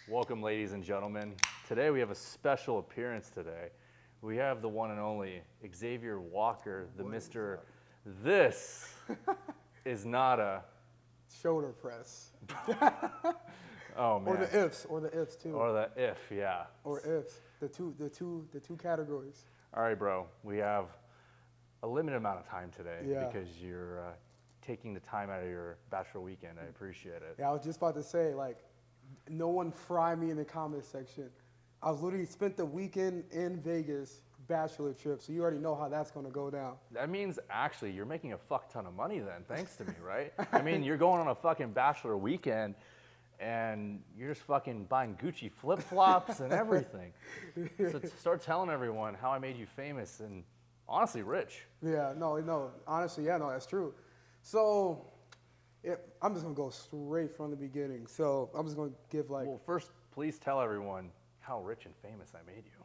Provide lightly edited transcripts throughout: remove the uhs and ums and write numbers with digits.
Welcome, ladies and gentlemen. Today we have a special appearance today. We have the one and only Xavier Walker, the Mr. This is not a shoulder press. Oh man. Or the ifs too. Or the if, yeah. Or ifs. The two categories. All right, bro. We have a limited amount of time today because you're taking the time out of your bachelor weekend. I appreciate it. Yeah, I was just about to say, like, no one fry me in the comment section. I was literally spent the weekend in Vegas, bachelor trip, so you already know how that's going to go down. That means actually you're making a fuck ton of money then, thanks to me, right? I mean, you're going on a fucking bachelor weekend and you're just fucking buying Gucci flip-flops and everything. So start telling everyone how I made you famous and honestly rich. Yeah, no, honestly, yeah, no, that's true. So I'm just going to go straight from the beginning. So I'm just going to give like... Well, first, please tell everyone how rich and famous I made you.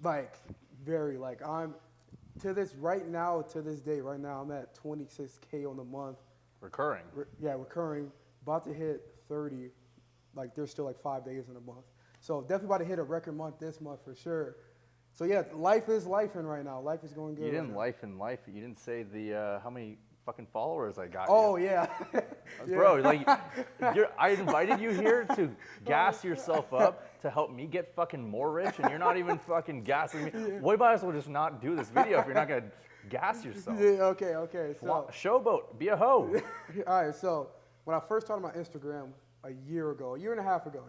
Like, very, like, I'm, to this day, right now, I'm at 26K on the month. Recurring. Recurring. About to hit 30. Like, there's still like 5 days in a month. So definitely about to hit a record month this month for sure. So yeah, life is lifing right now. Life is going good. You didn't life in life. You didn't say the how many fucking followers I got. Oh you. yeah. Bro, like I invited you here to gas yourself up to help me get fucking more rich, and you're not even fucking gassing me. Yeah. We might as well just not do this video if you're not gonna gas yourself. Yeah. Okay. So showboat, be a hoe. All right. So when I first started my Instagram a year and a half ago,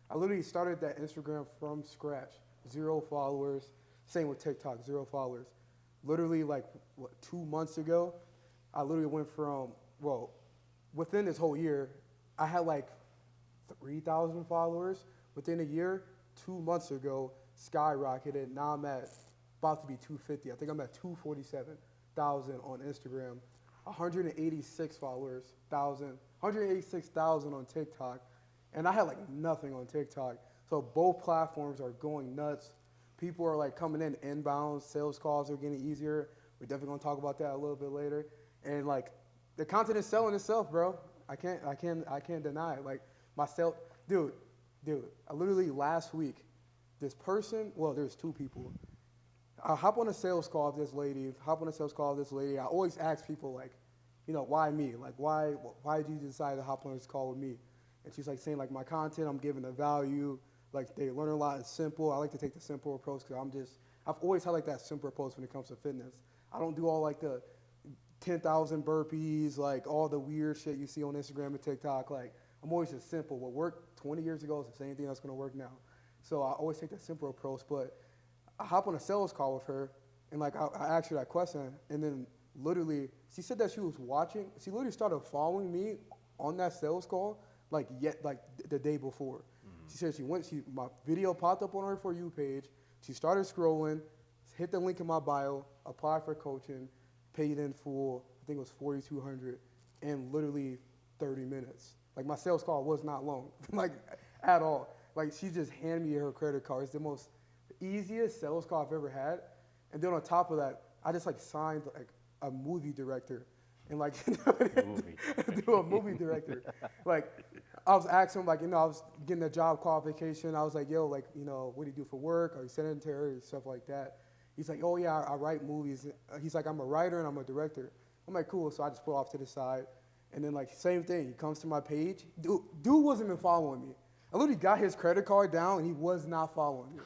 I literally started that Instagram from scratch. 0 followers. Same with TikTok, 0 followers. Literally, like, 2 months ago, I literally went from, within this whole year, I had like 3,000 followers. Within a year, 2 months ago, skyrocketed. Now I'm at about to be 250. I think I'm at 247,000 on Instagram, 186,000 on TikTok. And I had like nothing on TikTok. So both platforms are going nuts. People are like coming in inbound. Sales calls are getting easier. We're definitely gonna talk about that a little bit later. And like the content is selling itself, bro. I can't deny it. Like myself, dude. I literally last week, this person. Well, there's 2 people. I hop on a sales call with this lady. I always ask people like, why me? Like why did you decide to hop on this call with me? And she's like saying like my content, I'm giving the value. Like they learn a lot. It's simple. I like to take the simple approach because I've always had like that simple approach when it comes to fitness. I don't do all like the 10,000 burpees, like all the weird shit you see on Instagram and TikTok. Like I'm always just simple. What worked 20 years ago is the same thing that's gonna work now. So I always take the simple approach. But I hop on a sales call with her and like I asked her that question and then literally she said that she was watching. She literally started following me on that sales call like the day before. She said my video popped up on her For You page. She started scrolling, hit the link in my bio, applied for coaching, paid in full. I think it was $4,200 in literally 30 minutes. Like my sales call was not long, like at all. Like she just handed me her credit card. It's the easiest sales call I've ever had. And then on top of that, I just like signed like a movie director and like do a movie director. Like I was asking him, like, I was getting a job qualification. I was like, yo, like, what do you do for work? Are you sedentary? Stuff like that. He's like, oh, yeah, I write movies. He's like, I'm a writer and I'm a director. I'm like, cool. So I just put off to the side. And then, like, same thing. He comes to my page. Dude wasn't even following me. I literally got his credit card down and he was not following me.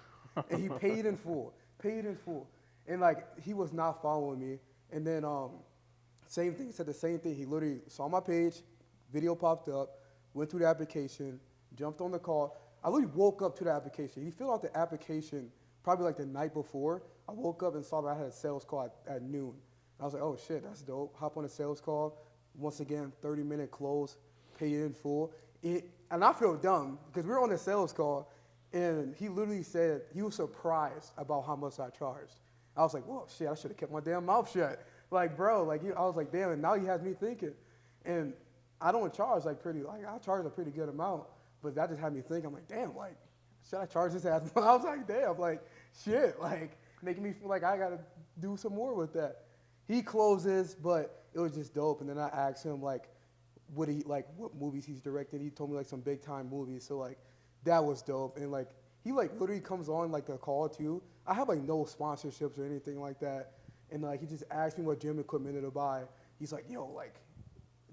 And he paid in full. And, like, he was not following me. And then same thing. He said the same thing. He literally saw my page. Video popped up. Went through the application, jumped on the call. I literally woke up to the application. He filled out the application probably like the night before. I woke up and saw that I had a sales call at noon. I was like, oh shit, that's dope. Hop on a sales call. Once again, 30-minute close, paid in full. And I feel dumb because we were on a sales call and he literally said he was surprised about how much I charged. I was like, whoa, shit, I should have kept my damn mouth shut. Like, bro, like I was like, damn, and now he has me thinking. And I don't charge I charge a pretty good amount, but that just had me think. I'm like, damn, like, should I charge this ass? I was like, damn, like, shit, like, making me feel like I gotta do some more with that. He closes, but it was just dope. And then I asked him, like, what movies he's directed. He told me, like, some big time movies. So, like, that was dope. And like he like literally comes on like the call too. I have like no sponsorships or anything like that. And like he just asked me what gym equipment to buy. He's like, yo, like,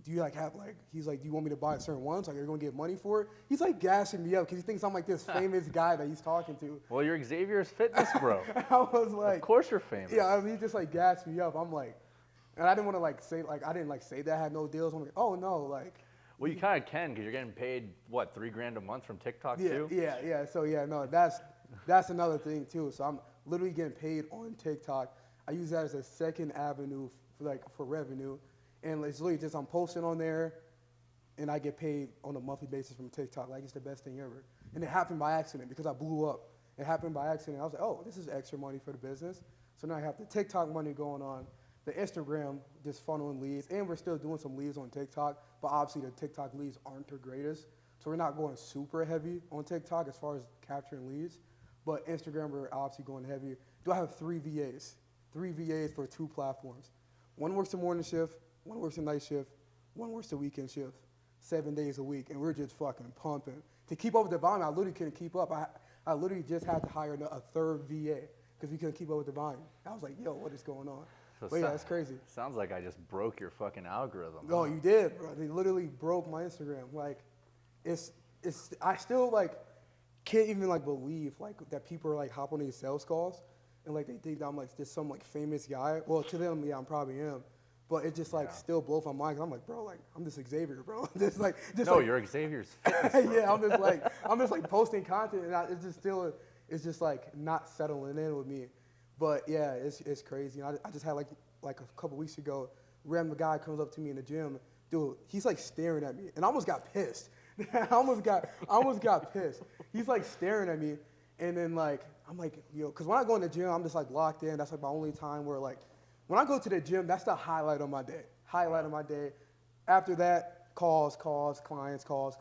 do you like have like? He's like, do you want me to buy certain ones? Like, are you gonna get money for it? He's like gassing me up because he thinks I'm like this famous guy that he's talking to. Well, you're Xavier's fitness bro. I was like, of course you're famous. yeah. I mean, he just like gassed me up. I'm like, and I didn't want to like say like I didn't like say that I had no deals. I'm like, oh no, like. Well, you kind of can because you're getting paid what $3,000 a month from TikTok too. Yeah. So yeah, no, that's another thing too. So I'm literally getting paid on TikTok. I use that as a second avenue for revenue, and it's literally just I'm posting on there, and I get paid on a monthly basis from TikTok. Like it's the best thing ever. And it happened by accident because I blew up. It happened by accident. I was like, oh, this is extra money for the business. So now I have the TikTok money going on, the Instagram just funneling leads, and we're still doing some leads on TikTok, but obviously the TikTok leads aren't the greatest. So we're not going super heavy on TikTok as far as capturing leads, but Instagram we're obviously going heavy. Do I have 3 VAs? 3 VAs for 2 platforms. One works the morning shift, one works the night shift, one works the weekend shift, 7 days a week, and we're just fucking pumping. To keep up with the volume, I literally couldn't keep up. I literally just had to hire a 3rd VA because we couldn't keep up with the volume. I was like, yo, what is going on? So But yeah, that's crazy. Sounds like I just broke your fucking algorithm. Oh, you did, bro. They literally broke my Instagram. Like, I still like can't even like believe like that people are like hop on these sales calls and like they think that I'm like just some like famous guy. Well, to them, yeah, I probably am. But it just like still blows my mind. 'Cause I'm like, bro, like I'm just Xavier, bro. just like, no, you're Xavier's fitness. yeah, I'm just like posting content, and it's just like not settling in with me. But yeah, it's crazy. I just had like a couple weeks ago, random guy comes up to me in the gym, dude. He's like staring at me, and I almost got pissed. I almost got pissed. He's like staring at me, and then like I'm like, yo, because when I go in the gym, I'm just like locked in. That's like my only time where like when I go to the gym, that's the highlight of my day. Highlight of my day. After that, calls, clients. So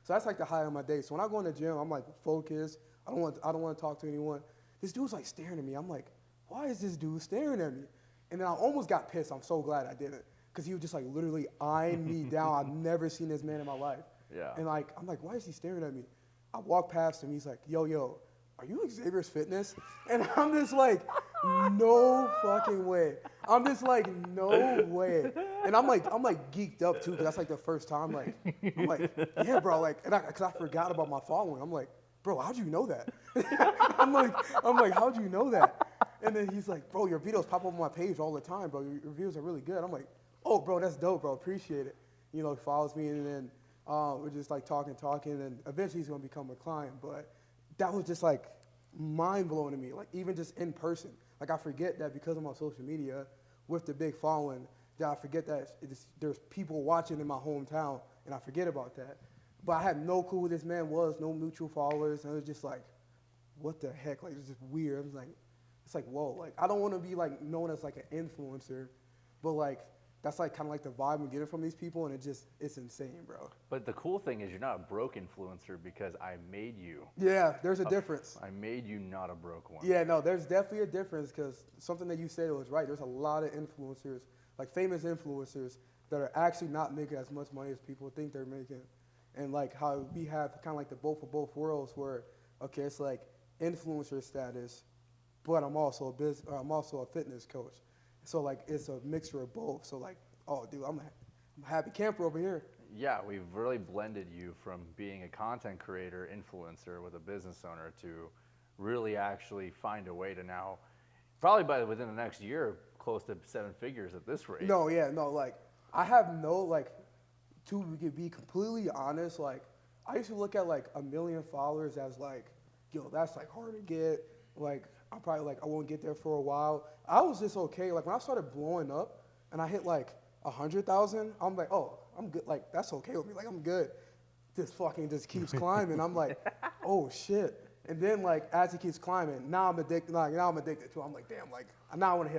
that's like the highlight of my day. So when I go in the gym, I'm like focused. I don't want to talk to anyone. This dude's like staring at me. I'm like, why is this dude staring at me? And then I almost got pissed. I'm so glad I didn't, because he was just like literally eyeing me down. I've never seen this man in my life. Yeah. And like, I'm like, why is he staring at me? I walk past him. He's like, yo, are you Xavier's Fitness? And I'm just like, no fucking way. I'm just like, no way. And I'm like geeked up too, because that's like the first time. I'm like, yeah, bro. Like, because I forgot about my following. I'm like, bro, how'd you know that? I'm like, how'd you know that? And then he's like, bro, your videos pop up on my page all the time, bro. Your videos are really good. I'm like, oh, bro, that's dope, bro. Appreciate it. You know, he follows me, and then we're just like talking, and eventually he's gonna become a client. But that was just like mind blowing to me. Like even just in person, like I forget that because I'm on social media with the big following, that I forget that there's people watching in my hometown, and I forget about that. But I had no clue who this man was, no mutual followers, and it was just like, what the heck? Like it's just weird. I was like, it's like, whoa. Like I don't want to be like known as like an influencer, but like that's like kind of like the vibe I'm getting from these people, and it's insane, bro. But the cool thing is you're not a broke influencer because I made you. Yeah, there's a difference. I made you not a broke one. Yeah, no, there's definitely a difference, because something that you said was right. There's a lot of influencers, like famous influencers, that are actually not making as much money as people think they're making. And like how we have kind of like the both of both worlds, where okay, it's like influencer status, but I'm also a fitness coach. So like it's a mixture of both. So like, oh dude, I'm a happy camper over here. Yeah, we've really blended you from being a content creator, influencer with a business owner to really actually find a way to now, probably within the next year, close to 7 figures at this rate. No, like I have no like, to be completely honest, like I used to look at like 1 million followers as like, yo, that's like hard to get. Like I'm probably like I won't get there for a while. I was just okay. Like when I started blowing up and I hit like 100,000, I'm like, oh, I'm good. Like that's okay with me. Like I'm good. This fucking just keeps climbing. I'm like, oh shit. And then like as it keeps climbing, now I'm addicted. Like now I'm addicted to it. I'm like, damn. Like now I want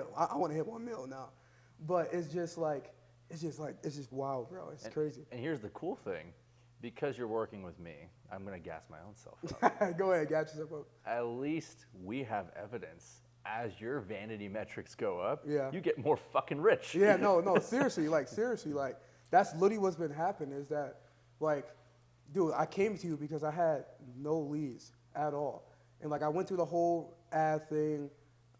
to hit 1 mil now. But it's just wild, bro. It's crazy. And here's the cool thing. Because you're working with me, I'm going to gas my own self up. Go ahead, gas yourself up. At least we have evidence. As your vanity metrics go up, yeah, you get more fucking rich. Yeah, no, seriously, like, that's literally what's been happening is that, like, dude, I came to you because I had no leads at all. And like I went through the whole ad thing.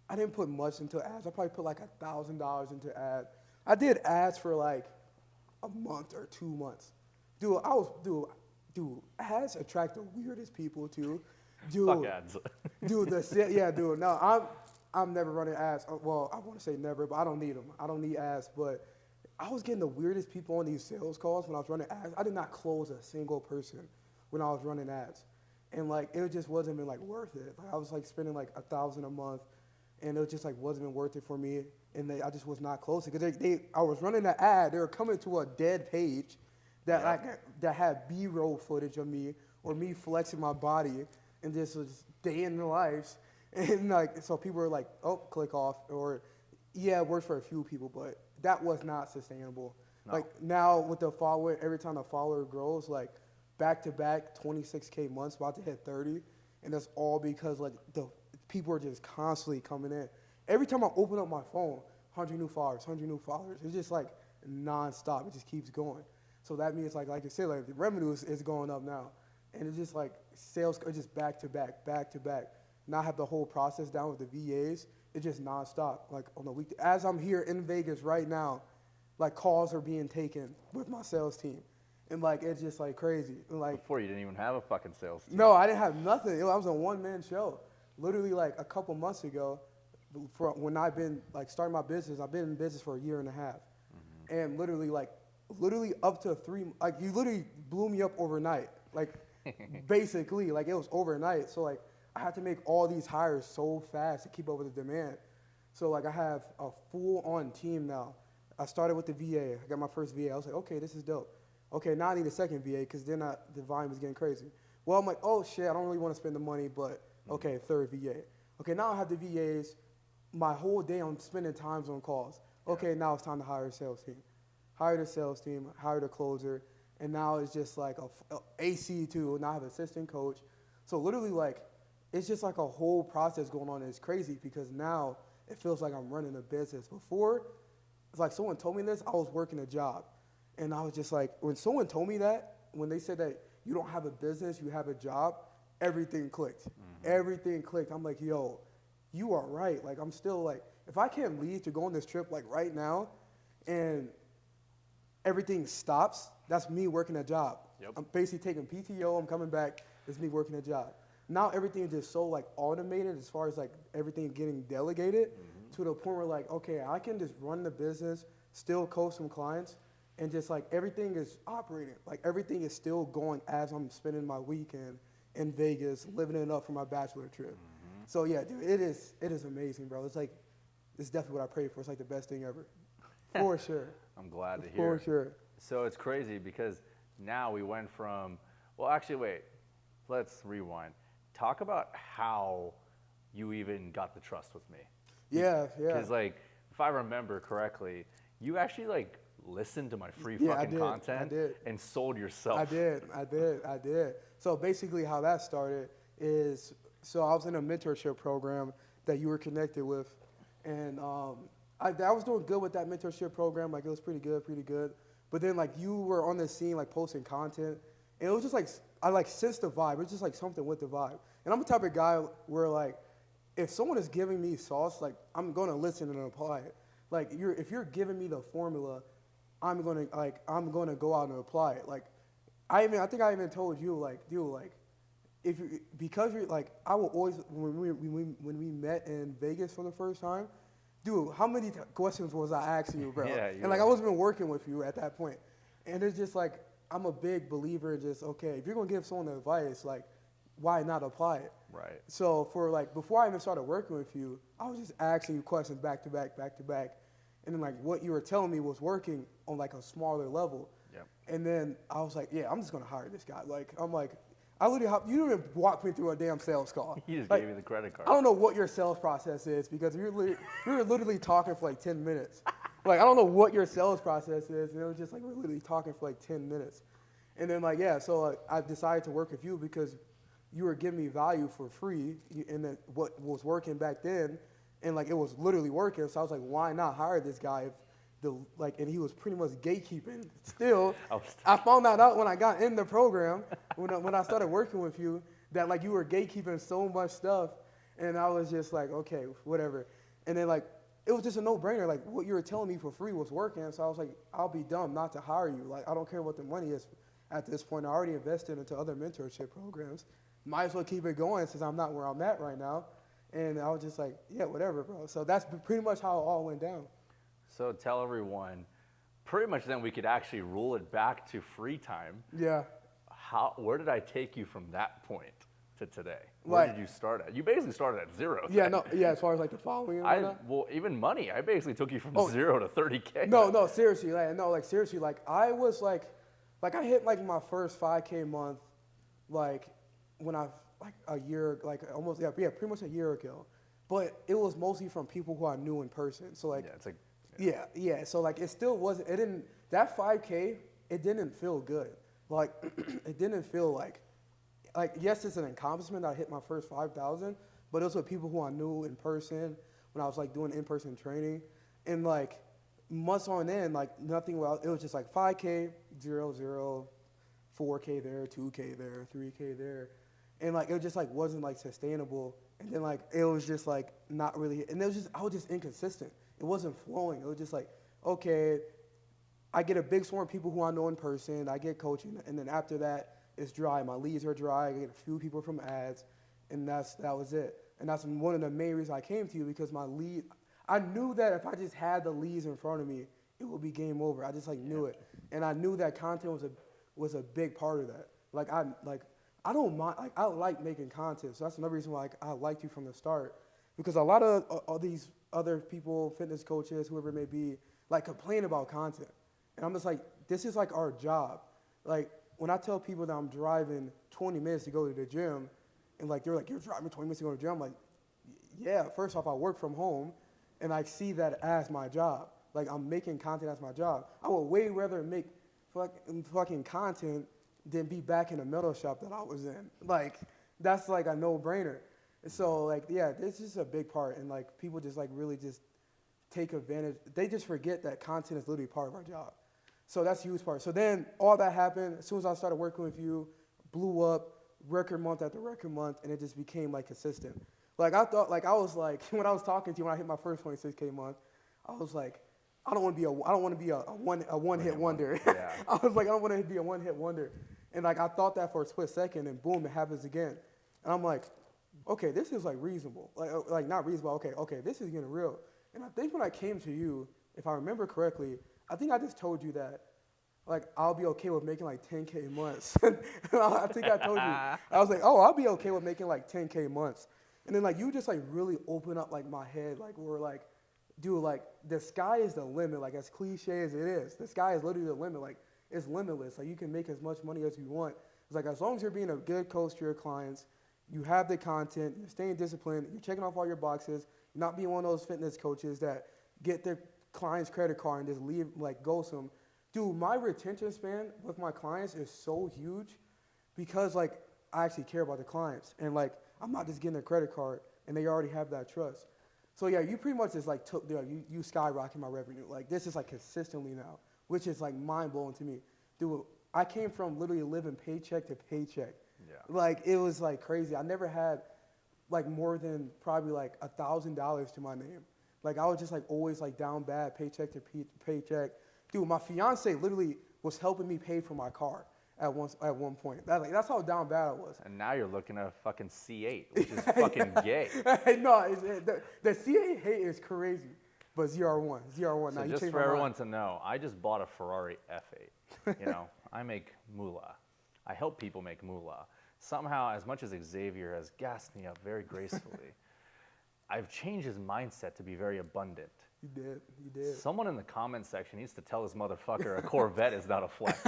I didn't put much into ads. I probably put like $1,000 into ads. I did ads for like a month or 2 months. Dude, ads attract the weirdest people too. Dude, Fuck ads. dude, no, I'm never running ads. Well, I want to say never, but I don't need them. I don't need ads, but I was getting the weirdest people on these sales calls when I was running ads. I did not close a single person when I was running ads. And like, it just wasn't even like worth it. Like I was like spending like $1,000 a month and it just like wasn't even worth it for me. And I just was not closing because I was running an ad. They were coming to a dead page that had B-roll footage of me or me flexing my body and just was day in the lives. And like, so people were like, oh, click off. Or yeah, it works for a few people, but that was not sustainable. No. Like now with the follower, every time the follower grows, like back to back 26K months, about to hit 30. And that's all because like the people are just constantly coming in. Every time I open up my phone, 100 new followers, 100 new followers. It's just like nonstop. It just keeps going. So that means like I said, like the revenue is going up now. And it's just like sales are just back to back, back to back. Now I have the whole process down with the VAs. It's just nonstop. Like on the week, as I'm here in Vegas right now, like calls are being taken with my sales team. And like, it's just like crazy. And like, Before you didn't even have a fucking sales team. no, I didn't have nothing. I was a one-man show. Literally like a couple months ago, when I've been like starting my business, I've been in business for a year and a half. Mm-hmm. And literally up to like you literally blew me up overnight. Like basically, like it was overnight. So like I had to make all these hires so fast to keep up with the demand. So like I have a full-on team now. I started with the VA. I got my first VA. I was like, okay, this is dope. Okay, now I need a second VA because then the volume is getting crazy. Well, I'm like, oh shit, I don't really want to spend the money, but okay, third VA. Okay, now I have the VAs. My whole day I'm spending time on calls. Okay, now it's time to hire a sales team. Hire the sales team, hire the closer, and now it's just like a AC too. Now I have an assistant coach. So literally like, it's just like a whole process going on. It's crazy because now it feels like I'm running a business. Before, it's like someone told me this, I was working a job. And I was just like, when someone told me that, when they said that you don't have a business, you have a job, everything clicked. Mm-hmm. Everything clicked. I'm like, yo, you are right. Like, I'm still like, if I can't leave to go on this trip like right now and everything stops, that's me working a job. Yep. I'm basically taking PTO, I'm coming back, it's me working a job. Now everything is just so like automated as far as like everything getting delegated to the point where like, okay, I can just run the business, still coach some clients, and just like everything is operating. Like everything is still going as I'm spending my weekend in Vegas, living it up for my bachelor trip. Mm-hmm. So yeah, dude, it is amazing, bro. It's definitely what I prayed for. It's like the best thing ever. For sure. I'm glad to hear. For sure. So it's crazy because now we went from, well, actually, wait, let's rewind. Talk about how you even got the trust with me. Yeah. Because like, if I remember correctly, you actually like listened to my free fucking content and sold yourself. I did. So basically how that started is, so I was in a mentorship program that you were connected with. And I was doing good with that mentorship program. Like it was pretty good. But then like you were on the scene like posting content. And it was just like, I like sensed the vibe. It was just like something with the vibe. And I'm the type of guy where like, if someone is giving me sauce, like I'm going to listen and apply it. Like if you're giving me the formula, I'm going to go out and apply it. Like I think I even told you like, dude, like because you're like, I will always, when we met in Vegas for the first time, dude, how many questions was I asking you, bro? Yeah, and like I wasn't even working with you at that point. And it's just like, I'm a big believer in just, okay, if you're going to give someone advice, like, why not apply it? Right. So for like, before I even started working with you, I was just asking you questions back to back. And then like what you were telling me was working on like a smaller level. Yep. And then I was like, yeah, I'm just going to hire this guy. Like, I'm like, you didn't even walk me through a damn sales call. He just like, gave me the credit card. I don't know what your sales process is because we were literally talking for like 10 minutes. Like, I don't know what your sales process is. And it was just like, we're literally talking for like 10 minutes. And then like, yeah, so I decided to work with you because you were giving me value for free and then what was working back then. And like, it was literally working. So I was like, why not hire this guy if and he was pretty much gatekeeping. Still, Oh, I found that out when I got in the program, when I started working with you, that like you were gatekeeping so much stuff, and I was just like, okay, whatever. And then like it was just a no-brainer. Like what you were telling me for free was working, so I was like, I'll be dumb not to hire you. Like I don't care what the money is at this point. I already invested into other mentorship programs. Might as well keep it going since I'm not where I'm at right now. And I was just like, yeah, whatever, bro. So that's pretty much how it all went down. So tell everyone, pretty much then we could actually rule it back to free time. Yeah. Where did I take you from that point to today? Where did you start at? You basically started at zero. Yeah, no, yeah, as far as like the following and whatnot. Well, even money, I basically took you from 0 to 30K. No, seriously, seriously, like I was like I hit like my first 5K month, like when I like a year, like almost pretty much a year ago, but it was mostly from people who I knew in person. So like, yeah, it's like, yeah. So like, it still wasn't. It didn't. That 5K, it didn't feel good. Like, it didn't feel like yes, it's an accomplishment that I hit my first 5,000, but it was with people who I knew in person when I was like doing in-person training, and like months on end, like nothing. Well, it was just like 5K, 0, 4K there, 2K there, 3K there. And like it just like wasn't like sustainable, and then like it was just like not really, and I was just inconsistent. It wasn't flowing. It was just like, okay, I get a big swarm of people who I know in person. I get coaching, and then after that, it's dry. My leads are dry. I get a few people from ads, and that was it. And that's one of the main reasons I came to you, because I knew that if I just had the leads in front of me, it would be game over. I just like knew it, and I knew that content was a big part of that. I don't mind. Like, I like making content, so that's another reason why I liked you from the start, because a lot of all these other people, fitness coaches, whoever it may be, like complain about content, and I'm just like, this is like our job. Like when I tell people that I'm driving 20 minutes to go to the gym, and like they're like, you're driving 20 minutes to go to the gym. I'm like, yeah. First off, I work from home, and I see that as my job. Like I'm making content as my job. I would way rather make fucking content than be back in the metal shop that I was in. Like, that's like a no-brainer. So, like, yeah, this is a big part. And, like, people just, like, really just take advantage. They just forget that content is literally part of our job. So that's a huge part. So then all that happened. As soon as I started working with you, blew up, record month after record month, and it just became, like, consistent. Like, I thought, like, I was, like, when I was talking to you, when I hit my first 26K month, I was like, I don't want to be a one-hit wonder. Yeah. I was like, I don't want to be a one-hit wonder. And like I thought that for a split second, and boom, it happens again. And I'm like, okay, this is like reasonable. Like not reasonable. Okay, this is getting real. And I think when I came to you, if I remember correctly, I think I just told you that, like, I'll be okay with making like 10K months. I think I told you. I was like, oh, I'll be okay with making like 10K months. And then like you just like really open up like my head. Like we're like, dude, like the sky is the limit. Like as cliche as it is, the sky is literally the limit. Like it's limitless. Like you can make as much money as you want. It's like as long as you're being a good coach to your clients, you have the content, you're staying disciplined, you're checking off all your boxes, you're not being one of those fitness coaches that get their client's credit card and just leave, like ghost them. Dude, my retention span with my clients is so huge because like I actually care about the clients, and like I'm not just getting their credit card and they already have that trust. So yeah, you pretty much just like took, you skyrocketed my revenue. Like this is like consistently now, which is like mind blowing to me. Dude, I came from literally living paycheck to paycheck. Yeah. Like it was like crazy. I never had like more than probably like $1,000 to my name. Like I was just like always like down bad, paycheck to paycheck. Dude, my fiance literally was helping me pay for my car at one point. That's how down bad I was. And now you're looking at a fucking C8, which is fucking gay. No, the C8 hate is crazy. But ZR1. So now, just for everyone to know, I just bought a Ferrari F8. You know, I make moolah. I help people make moolah. Somehow, as much as Xavier has gassed me up very gracefully, I've changed his mindset to be very abundant. You did. Someone in the comment section needs to tell this motherfucker a Corvette is not a flex.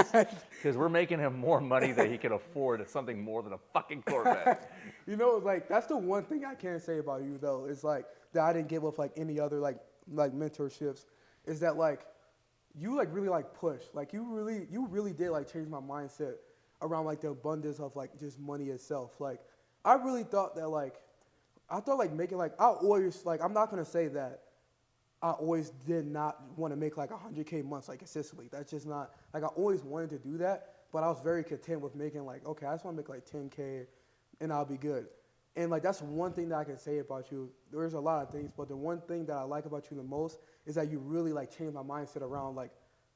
Because we're making him more money than he can afford something more than a fucking Corvette. You know, like, that's the one thing I can say about you, though, is, like, that I didn't give up, like, any other, like mentorships, is that, like, you, like, really, like, push. Like, you really did, like, change my mindset around, like, the abundance of, like, just money itself. Like, I really thought that, like, making, like, I always, like, I'm not going to say that I always did not want to make like 100K months like consistently. That's just not like I always wanted to do that, but I was very content with making like, okay, I just want to make like 10K and I'll be good. And like that's one thing that I can say about you. There's a lot of things, but the one thing that I like about you the most is that you really like changed my mindset around like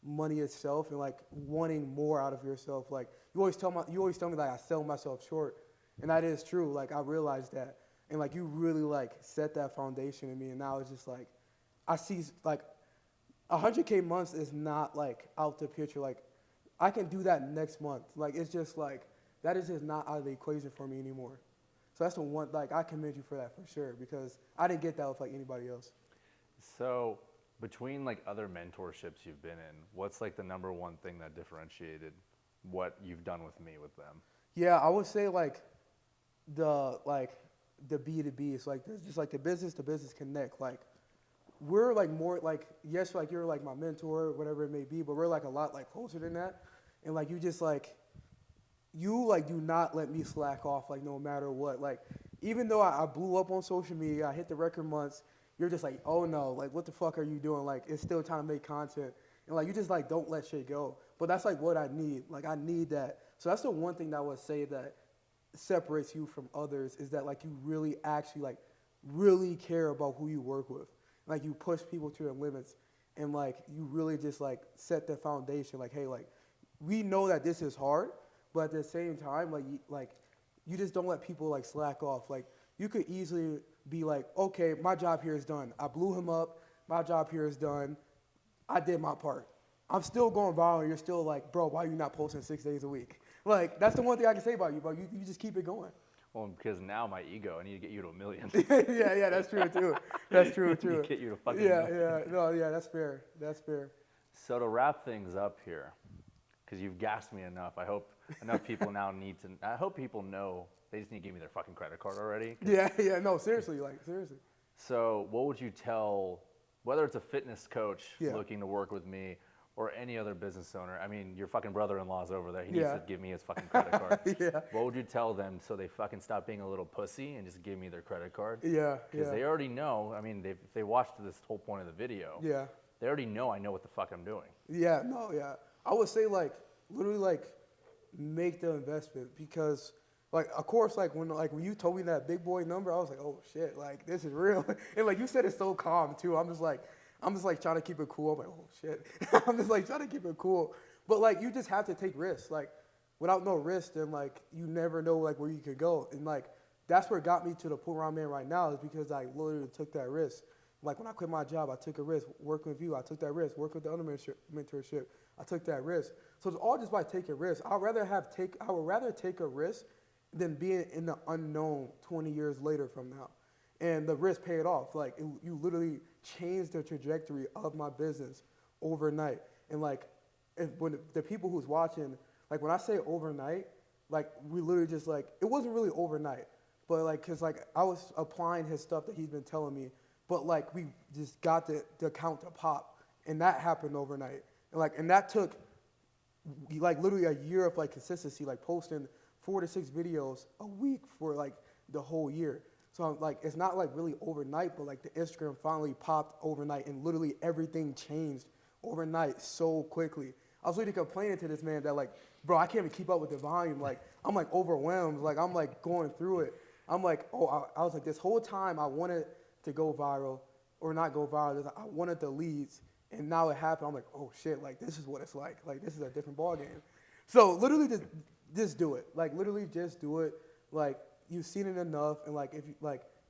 money itself and like wanting more out of yourself. Like you always tell me like I sell myself short, and that is true. Like I realized that, and like you really like set that foundation in me, and now it's just like I see like 100K months is not like out the picture. Like I can do that next month. Like it's just like that is just not out of the equation for me anymore. So that's the one, like, I commend you for that for sure, because I didn't get that with, like, anybody else. So between, like, other mentorships you've been in, what's, like, the number one thing that differentiated what you've done with me with them? Yeah, I would say, like, the B2B, it's, like, just, like, the business to business connect. Like, we're, like, more, like, yes, like, you're, like, my mentor, whatever it may be, but we're, like, a lot, like, closer than that. And, like, you just, like, you like do not let me slack off like no matter what. Like even though I blew up on social media, I hit the record months, you're just like, oh no, like what the fuck are you doing? Like it's still trying to make content. And like you just like don't let shit go. But that's like what I need. Like I need that. So that's the one thing that I would say that separates you from others is that like you really actually like really care about who you work with. Like you push people to their limits and like you really just like set the foundation like, hey, like we know that this is hard. But at the same time, like you just don't let people like slack off. Like you could easily be like, okay, my job here is done. I blew him up. My job here is done. I did my part. I'm still going viral. You're still like, bro, why are you not posting 6 days a week? Like that's the one thing I can say about you, bro. You just keep it going. Well, because now my ego, I need to get you to 1 million. yeah, that's true too. That's true too. Get you to fucking That's fair. That's fair. So to wrap things up here, because you've gassed me enough, I hope enough people now I hope people know they just need to give me their fucking credit card already. No, seriously. So what would you tell, whether it's a fitness coach Yeah. looking to work with me or any other business owner? I mean, your fucking brother-in-law's over there. He needs to give me his fucking credit card. Yeah. What would you tell them so they fucking stop being a little pussy and just give me their credit card? Yeah. Because they already know, I mean, if they watched this whole point of the video, they already know I know what the fuck I'm doing. Yeah. I would say like literally like make the investment because like of course like when you told me that big boy number I was like oh shit like this is real and like you said it so calm too. I'm just like trying to keep it cool. I'm like oh shit I'm just like trying to keep it cool, but like you just have to take risks. Like without no risk then like you never know like where you could go, and like that's where it got me to the point where I'm in right now is because I literally took that risk. Like when I quit my job, I took a risk. Working with you, I took that risk. Working with the other mentorship, I took that risk. So it's all just by taking risks. I would rather take a risk than being in the unknown 20 years later from now. And the risk paid off. Like you literally changed the trajectory of my business overnight. And like when the people who's watching, like when I say overnight, like we literally just like it wasn't really overnight, but like cause like I was applying his stuff that he's been telling me. But like we just got the account to pop, and that happened overnight. And that took like literally a year of like consistency, like posting 4 to 6 videos a week for like the whole year. So I'm like it's not like really overnight, but like the Instagram finally popped overnight, and literally everything changed overnight so quickly. I was literally complaining to this man that like, bro, I can't even keep up with the volume. Like I'm like overwhelmed. Like I'm like going through it. I'm like, I was like this whole time I wanted to go viral or not go viral. I wanted the leads, and now it happened. I'm like, oh shit, like this is what it's like. Like this is a different ball game. So literally just do it. Like literally just do it. Like you've seen it enough, and like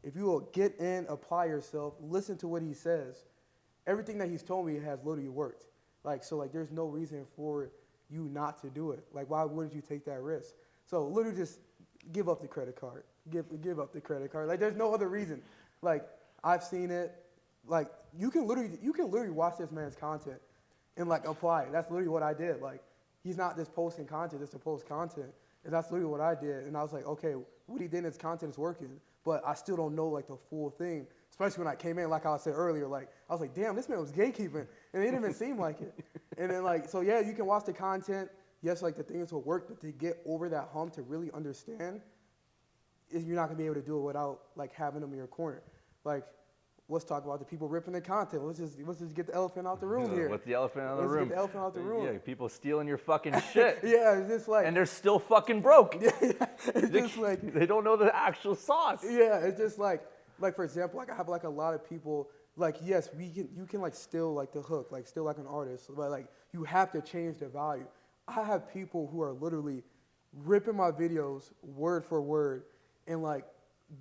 if you will get in, apply yourself, listen to what he says. Everything that he's told me has literally worked. Like so like there's no reason for you not to do it. Like why wouldn't you take that risk? So literally just give up the credit card. Give up the credit card. Like there's no other reason. Like I've seen it. Like you can literally watch this man's content and like apply it. That's literally what I did. Like he's not just posting content just to post content. And that's literally what I did. And I was like, okay, what he did in his content is working, but I still don't know like the full thing. Especially when I came in, like I said earlier, like I was like, damn, this man was gatekeeping, and it didn't even seem like it. And then like so yeah, you can watch the content. Yes, like the things will work, but to get over that hump to really understand, you're not gonna be able to do it without like having them in your corner. Like let's talk about the people ripping the content. Let's just get the elephant out the room here. What's the elephant out of the room? Let's get the elephant out the room. Yeah, people stealing your fucking shit. Yeah, it's just like, And they're still fucking broke. yeah, it's just like, They don't know the actual sauce. yeah, it's just like for example, like I have like a lot of people, like yes, you can like steal like the hook, like steal like an artist, but like you have to change the value. I have people who are literally ripping my videos word for word, and like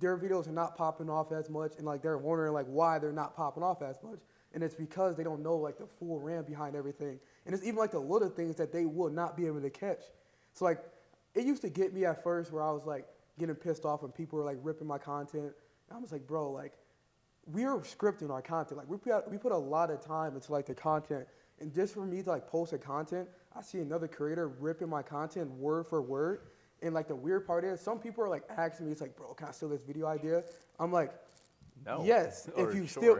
their videos are not popping off as much, and like they're wondering like why they're not popping off as much, and it's because they don't know like the full RAM behind everything, and it's even like the little things that they will not be able to catch. So like it used to get me at first where I was like getting pissed off when people were like ripping my content. I was like, bro, like, we are scripting our content. Like, we put a lot of time into, like, the content. And just for me to, like, post a content, I see another creator ripping my content word for word. And, like, the weird part is some people are, like, asking me, it's like, bro, can I steal this video idea? I'm like, No. yes, if you steal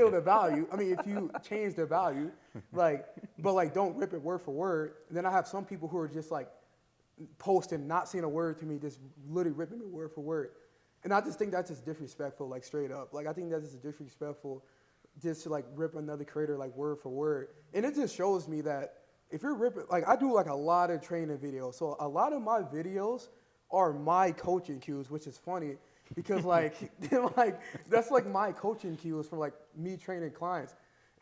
the value. I mean, if you change the value, like, but, like, don't rip it word for word. And then I have some people who are just, like, posting, not saying a word to me, just literally ripping me word for word. And I just think that's just disrespectful, like straight up. Like I think that's just disrespectful, just to like rip another creator like word for word. And it just shows me that if you're ripping, like I do like a lot of training videos. So a lot of my videos are my coaching cues, which is funny because like like that's like my coaching cues from like me training clients.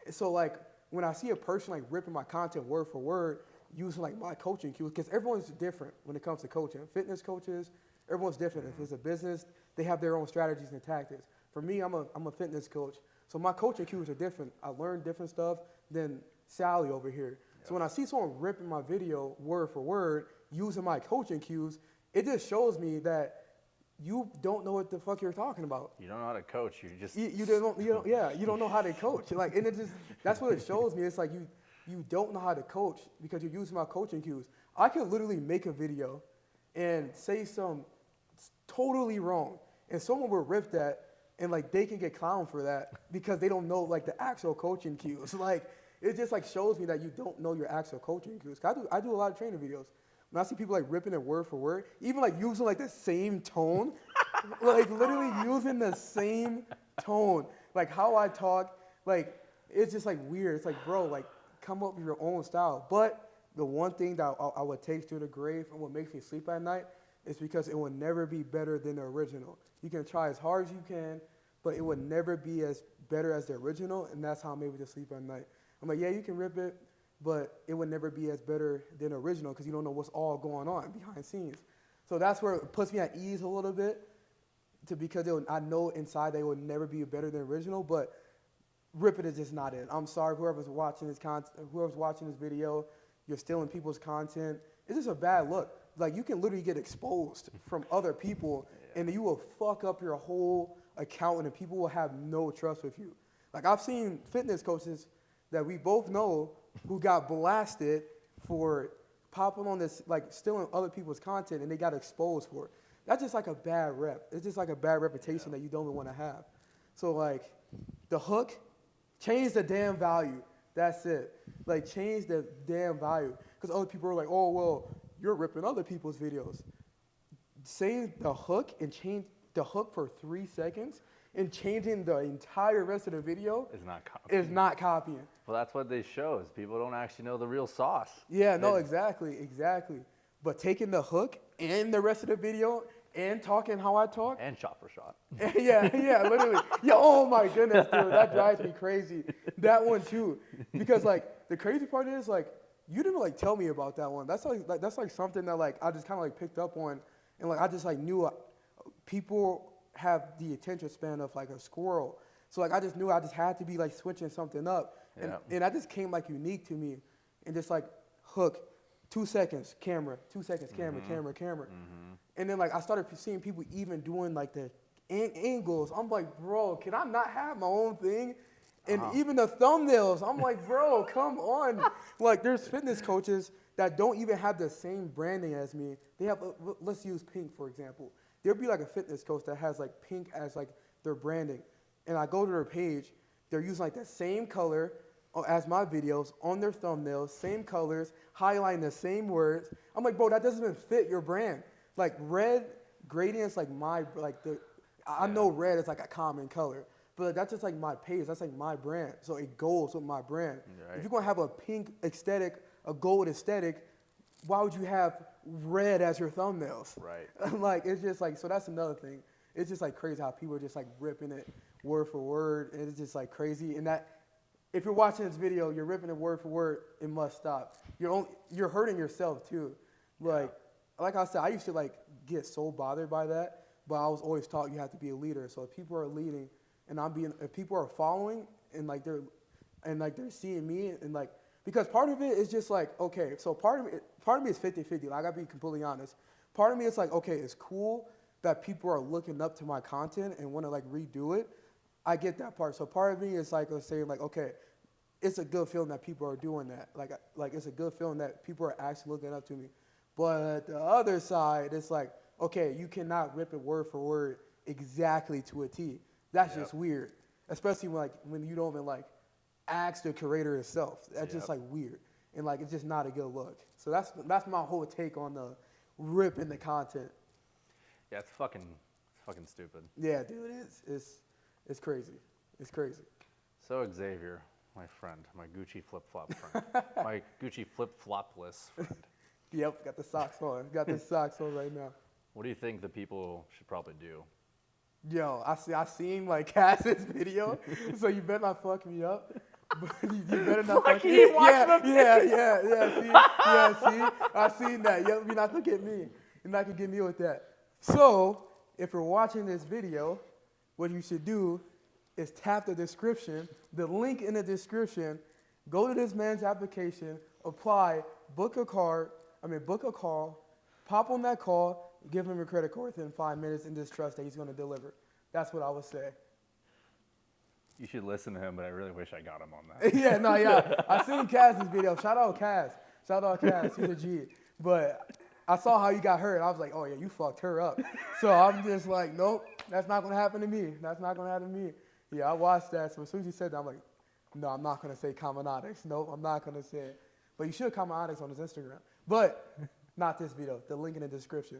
So like when I see a person like ripping my content word for word, using like my coaching cues, because everyone's different when it comes to coaching. Fitness coaches, everyone's different. If it's a business, they have their own strategies and tactics. For me, I'm a fitness coach, so my coaching cues are different. I learn different stuff than Sally over here. Yep. So when I see someone ripping my video word for word, using my coaching cues, it just shows me that you don't know what the fuck you're talking about. You don't know how to coach. You don't know how to coach. Like, and it just that's what it shows me. It's like you don't know how to coach because you're using my coaching cues. I could literally make a video and say some totally wrong, and someone will rip that, and like they can get clowned for that because they don't know like the actual coaching cues. Like it just like shows me that you don't know your actual coaching cues. I do a lot of training videos. When I see people like ripping it word for word, even like using like the same tone, like literally using the same tone, like how I talk, like it's just like weird. It's like, bro, like come up with your own style. But the one thing that I would take to the grave and what makes me sleep at night is because it will never be better than the original. You can try as hard as you can, but it would never be as better as the original, and that's how I'm able to sleep at night. I'm like, yeah, you can rip it, but it would never be as better than the original because you don't know what's all going on behind the scenes. So that's where it puts me at ease a little bit, because I know inside they would never be better than the original, but rip it is just not it. I'm sorry, whoever's watching this video, you're stealing people's content. It's just a bad look. Like, you can literally get exposed from other people, and you will fuck up your whole account, and people will have no trust with you. Like, I've seen fitness coaches that we both know who got blasted for popping on this, like, stealing other people's content, and they got exposed for it. That's just like a bad rep. It's just like a bad reputation that you don't even want to have. So, like, the hook, change the damn value. That's it. Like, change the damn value. Because other people are like, oh, well, you're ripping other people's videos. Say the hook and change the hook for 3 seconds and changing the entire rest of the video is not copying. Well, that's what they show is people don't actually know the real sauce. Yeah, no, exactly. But taking the hook and the rest of the video and talking how I talk. And shot for shot. yeah, literally. Yeah, oh my goodness, dude, that drives me crazy. That one too. Because like the crazy part is like you didn't like tell me about that one. That's like something that like I just kind of like picked up on, and like I just like knew people have the attention span of like a squirrel. So like I just knew I just had to be like switching something up, and that just came like unique to me, and just like hook, 2 seconds camera, 2 seconds camera, camera. Mm-hmm. And then like I started seeing people even doing like the angles. I'm like, bro, can I not have my own thing? And even the thumbnails, I'm like, bro, come on. Like, there's fitness coaches that don't even have the same branding as me. They have, let's use pink, for example. There'll be like a fitness coach that has like pink as like their branding. And I go to their page, they're using like the same color as my videos on their thumbnails, same colors, highlighting the same words. I'm like, bro, that doesn't even fit your brand. Like red gradients, like I know red is like a common color. but that's just like my page. That's like my brand. So it goes with my brand. Right. If you're gonna have a pink aesthetic, a gold aesthetic, why would you have red as your thumbnails? Right. Like, it's just like, so that's another thing. It's just like crazy how people are just like ripping it word for word. And it's just like crazy. And that, if you're watching this video, you're ripping it word for word, it must stop. You're hurting yourself too. Like I said, I used to like get so bothered by that, but I was always taught you have to be a leader. So if people are leading and if people are following and like they're seeing me and like, because part of it is just like, okay, so part of me is 50-50. Like, I gotta be completely honest. Part of me is like, okay, it's cool that people are looking up to my content and want to like redo it. I get that part. So part of me is like saying like, okay, it's a good feeling that people are doing that. Like it's a good feeling that people are actually looking up to me. But the other side, it's like, okay, you cannot rip it word for word exactly to a T. That's just weird, especially when you don't even like ask the creator itself. That's just like weird, and like it's just not a good look. So that's my whole take on the ripping the content. Yeah, it's fucking stupid. Yeah, dude, it's crazy. It's crazy. So Xavier, my friend, my Gucci flip-flop friend, my Gucci flip-flopless friend. Yep, got the socks on. Got the socks on right now. What do you think the people should probably do? Yo, I seen like Cass's video, so you better not fuck me up. You better not fuck me up. See, I seen that. You're not gonna get me. You're not gonna get me with that. So, if you're watching this video, what you should do is tap the description, the link in the description, go to this man's application, apply, book a call, pop on that call, give him a credit card within 5 minutes, and just trust that he's going to deliver. That's what I would say. You should listen to him, but I really wish I got him on that. I seen Cass's video. Shout out Cass. He's a G. But I saw how you got hurt. I was like, oh yeah, you fucked her up. So I'm just like, nope, that's not going to happen to me. Yeah, I watched that. So as soon as you said that, I'm like, no, I'm not going to say Common Onyx. Nope, I'm not going to say it. But you should Common Onyx on his Instagram. But not this video. The link in the description.